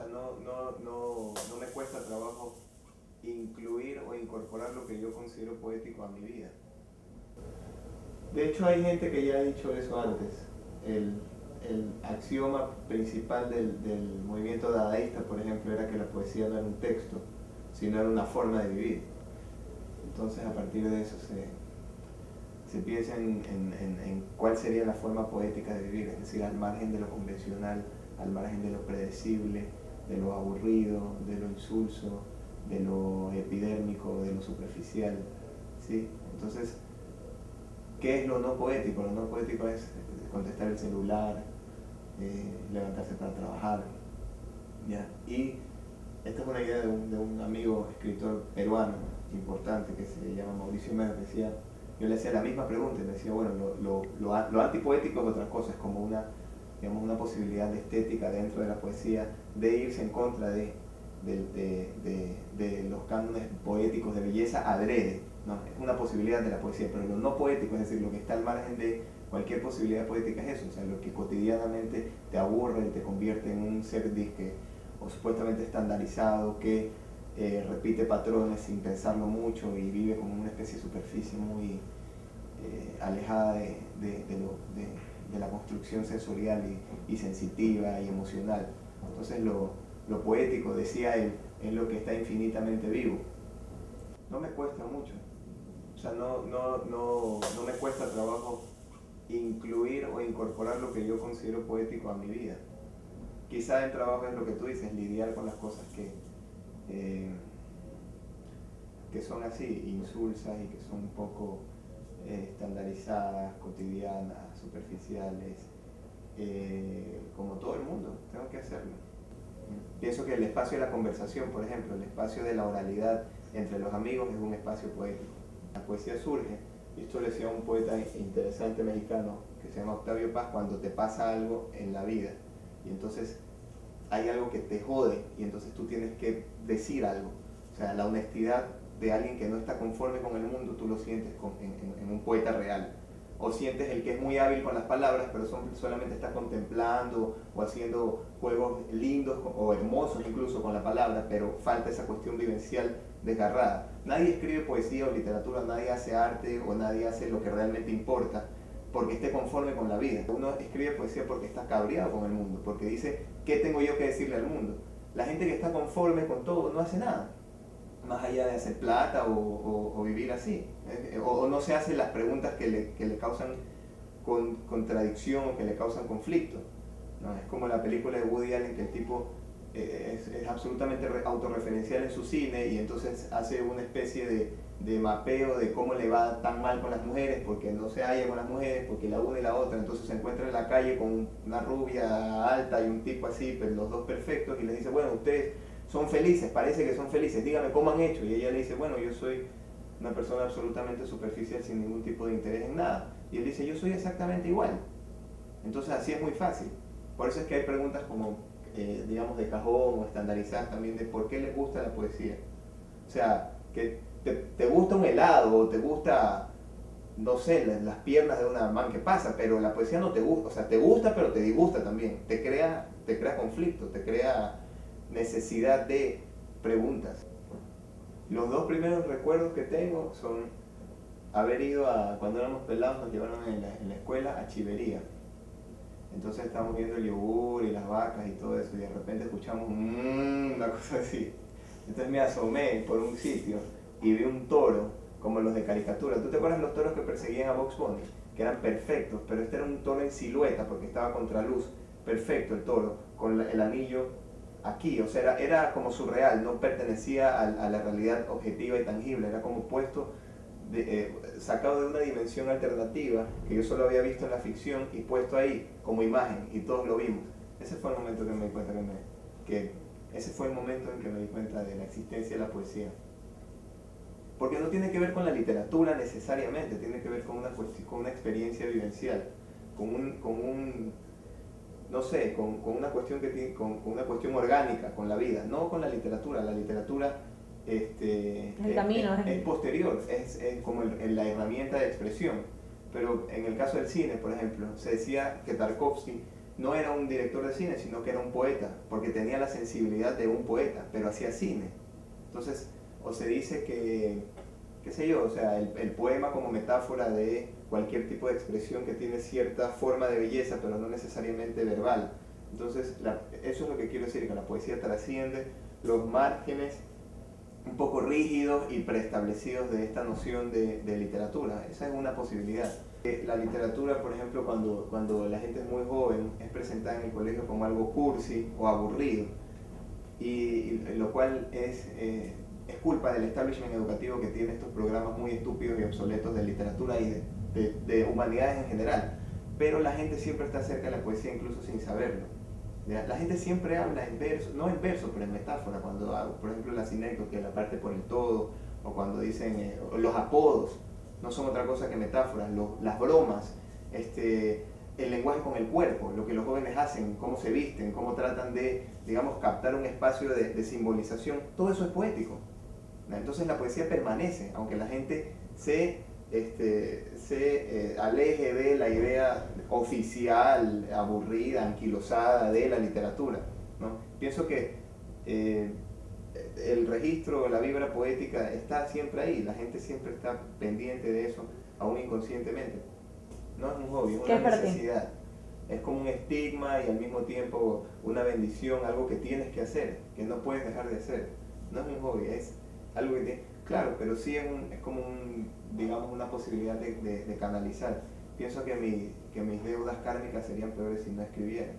sea, no me cuesta trabajo incluir o incorporar lo que yo considero poético a mi vida. De hecho, hay gente que ya ha dicho eso antes. El axioma principal del movimiento dadaísta, por ejemplo, era que la poesía no era un texto, sino era una forma de vivir. Entonces, a partir de eso se piensa en cuál sería la forma poética de vivir, es decir, al margen de lo convencional, al margen de lo predecible, de lo aburrido, de lo insulso, de lo epidérmico, de lo superficial, ¿sí? Entonces, ¿qué es lo no poético? Lo no poético es contestar el celular, levantarse para trabajar, ¿ya? Y esta es una idea de un amigo escritor peruano importante que se llama Mauricio Mer. Decía, yo le hacía la misma pregunta y le decía, bueno, lo antipoético es otra cosa, es como digamos, una posibilidad de estética dentro de la poesía, de irse en contra de los cánones poéticos de belleza adrede, ¿no? Es una posibilidad de la poesía, pero lo no poético, es decir, lo que está al margen de cualquier posibilidad poética es eso, o sea, lo que cotidianamente te aburre y te convierte en un ser disque o supuestamente estandarizado que repite patrones sin pensarlo mucho y vive como una especie de superficie muy alejada de la construcción sensorial y sensitiva y emocional. Entonces lo poético, decía él, es lo que está infinitamente vivo. No me cuesta mucho, o sea, no me cuesta trabajo incluir o incorporar lo que yo considero poético a mi vida. Quizá el trabajo es lo que tú dices, lidiar con las cosas que son así, insulsas y que son un poco estandarizadas, cotidianas, superficiales, como todo el mundo, tengo que hacerlo. Pienso que el espacio de la conversación, por ejemplo, el espacio de la oralidad entre los amigos es un espacio poético. La poesía surge, y esto lo decía un poeta interesante mexicano que se llama Octavio Paz, cuando te pasa algo en la vida y entonces hay algo que te jode y entonces tú tienes que decir algo. O sea, la honestidad de alguien que no está conforme con el mundo, tú lo sientes en un poeta real. O sientes el que es muy hábil con las palabras, pero solamente está contemplando o haciendo juegos lindos o hermosos incluso con la palabra, pero falta esa cuestión vivencial desgarrada. Nadie escribe poesía o literatura, nadie hace arte o nadie hace lo que realmente importa porque esté conforme con la vida. Uno escribe poesía porque está cabreado con el mundo, porque dice, ¿qué tengo yo que decirle al mundo? La gente que está conforme con todo no hace nada, más allá de hacer plata o vivir así, o no se hace las preguntas que le causan contradicción o que le causan conflicto, ¿no? Es como la película de Woody Allen, que el tipo es absolutamente autorreferencial en su cine y entonces hace una especie de mapeo de cómo le va tan mal con las mujeres, porque no se halla con las mujeres, porque la una y la otra, entonces se encuentra en la calle con una rubia alta y un tipo así, pero los dos perfectos, y les dice, bueno, ustedes son felices, parece que son felices, dígame cómo han hecho, y ella le dice, bueno, yo soy una persona absolutamente superficial sin ningún tipo de interés en nada, y él dice, yo soy exactamente igual. Entonces así es muy fácil. Por eso es que hay preguntas como, digamos, de cajón o estandarizadas también de por qué les gusta la poesía. O sea, que te gusta un helado o te gusta, no sé, las piernas de una man, que pasa, pero la poesía no te gusta, o sea, te gusta pero te disgusta también, te crea conflicto, te crea necesidad de preguntas. Los dos primeros recuerdos que tengo son haber ido cuando éramos pelados, nos llevaron en la escuela a chivería. Entonces estábamos viendo el yogur y las vacas y todo eso y de repente escuchamos una cosa así. Entonces me asomé por un sitio y vi un toro como los de caricatura. ¿Tú te acuerdas los toros que perseguían a Bugs Bunny? Que eran perfectos, pero este era un toro en silueta porque estaba contra luz. Perfecto el toro, con el anillo aquí, o sea, era como surreal, no pertenecía a la realidad objetiva y tangible, era como puesto, sacado de una dimensión alternativa que yo solo había visto en la ficción y puesto ahí como imagen y todos lo vimos. Ese fue el momento que me di cuenta ese fue el momento en que me di cuenta de la existencia de la poesía. Porque no tiene que ver con la literatura necesariamente, tiene que ver con una experiencia vivencial, no sé, con una cuestión con una cuestión orgánica, con la vida, no con la literatura. La literatura el camino, es posterior, es como la herramienta de expresión. Pero en el caso del cine, por ejemplo, se decía que Tarkovsky no era un director de cine, sino que era un poeta, porque tenía la sensibilidad de un poeta, pero hacía cine. Entonces, o se dice que, qué sé yo, o sea, el poema como metáfora de cualquier tipo de expresión que tiene cierta forma de belleza, pero no necesariamente verbal. Entonces, eso es lo que quiero decir, que la poesía trasciende los márgenes un poco rígidos y preestablecidos de esta noción de literatura. Esa es una posibilidad. La literatura, por ejemplo, cuando la gente es muy joven, es presentada en el colegio como algo cursi o aburrido, y lo cual es culpa del establishment educativo que tiene estos programas muy estúpidos y obsoletos de literatura y de humanidades en general. Pero la gente siempre está cerca de la poesía, incluso sin saberlo. La gente siempre habla en verso, no en verso, pero en metáfora, cuando hago, por ejemplo, la sinécdoque, la parte por el todo, o cuando dicen los apodos, no son otra cosa que metáforas, las bromas, el lenguaje con el cuerpo, lo que los jóvenes hacen, cómo se visten, cómo tratan de, digamos, captar un espacio de simbolización, todo eso es poético. Entonces la poesía permanece, aunque la gente se aleje de la idea oficial, aburrida, anquilosada de la literatura, ¿no? Pienso que el registro, la vibra poética está siempre ahí, la gente siempre está pendiente de eso, aún inconscientemente. No es un hobby, es una necesidad. Es como un estigma y al mismo tiempo una bendición, algo que tienes que hacer, que no puedes dejar de hacer. No es un hobby, es algo que tienes. Claro, pero sí es como digamos, una posibilidad de canalizar. Pienso que mis deudas kármicas serían peores si no escribiera.